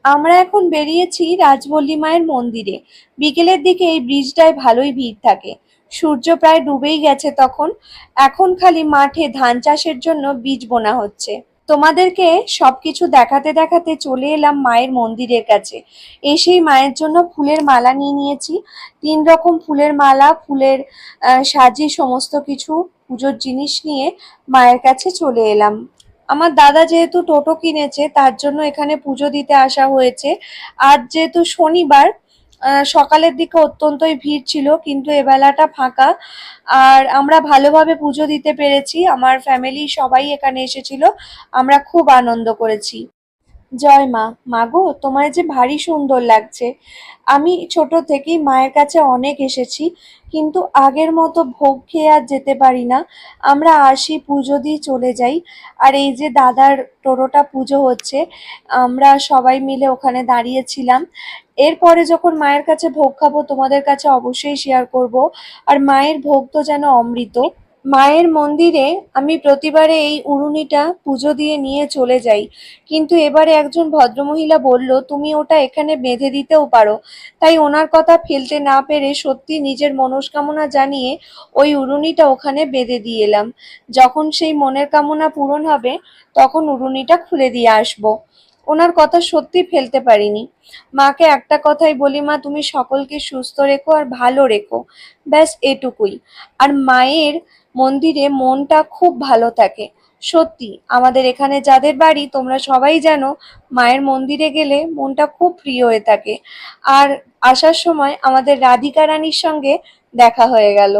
আমরা এখন বেরিয়েছি রাজবল্লী মায়ের মন্দিরে। বিকেলের দিকে এই ব্রিজটায় ভালোই ভিড় থাকে। সূর্য প্রায় ডুবেই গেছে তখন। এখন খালি মাঠে ধান চাষের জন্য বীজ বোনা হচ্ছে। তোমাদেরকে সবকিছু দেখাতে দেখাতে চলে এলাম মায়ের মন্দিরের কাছে। এসেই মায়ের জন্য ফুলের মালা নিয়ে নিয়েছি। 3 রকম ফুলের মালা, ফুলের সাজি, সমস্ত কিছু পুজোর জিনিস নিয়ে মায়ের কাছে চলে এলাম। আমার দাদা যেহেতু টোটো কিনেছে তার জন্য এখানে পুজো দিতে আসা হয়েছে। আজ যেহেতু শনিবার, সকালের দিকে অত্যন্তই ভিড় ছিল, কিন্তু এবেলাটা ফাঁকা। আর আমরা ভালোভাবে পুজো দিতে পেরেছি, আমার ফ্যামিলি সবাই এখানে এসেছিল। আমরা খুব আনন্দ করেছি। জয় মা। মাগো, তোমায় যে ভারী সুন্দর লাগছে। আমি ছোট থেকেই মায়ের কাছে অনেক এসেছি, কিন্তু আগের মতো ভোগ খেয়ে আর যেতে পারি না। আমরা আসি, পুজো দিয়ে চলে যাই। আর এই যে দাদার টোটোটা পুজো হচ্ছে, আমরা সবাই মিলে ওখানে দাঁড়িয়েছিলাম। এরপরে যখন মায়ের কাছে ভোগ খাবো তোমাদের কাছে অবশ্যই শেয়ার করব। আর মায়ের ভোগ তো যেন অমৃত। মায়ের মন্দিরে আমি প্রতিবারে এই উড়ুনিটা পুজো দিয়ে নিয়ে চলে যাই, কিন্তু এবারে একজন ভদ্রমহিলা বলল তুমি ওটা এখানে বেঁধে দিতেও পারো। তাই ওনার কথা ফেলতে না পেরে সত্যি নিজের মনস্কামনা জানিয়ে ওই উড়ুনিটা ওখানে বেঁধে দিয়ে এলাম। যখন সেই মনের কামনা পূরণ হবে তখন উড়ুনিটা খুলে দিয়ে আসবো। ওনার কথা সত্যি ফেলতে পারিনি। মাকে একটা কথাই বলি, মা তুমি সকলকে সুস্থ রেখো আর ভালো রেখো, ব্যাস এটুকুই। আর মায়ের মন্দিরে মনটা খুব ভালো থাকে। সত্যি আমাদের এখানে যাদের বাড়ি তোমরা সবাই জানো, মায়ের মন্দিরে গেলে মনটা খুব প্রিয় হয়ে থাকে। আর আসার সময় আমাদের রাধিকা রানীর সঙ্গে দেখা হয়ে গেল।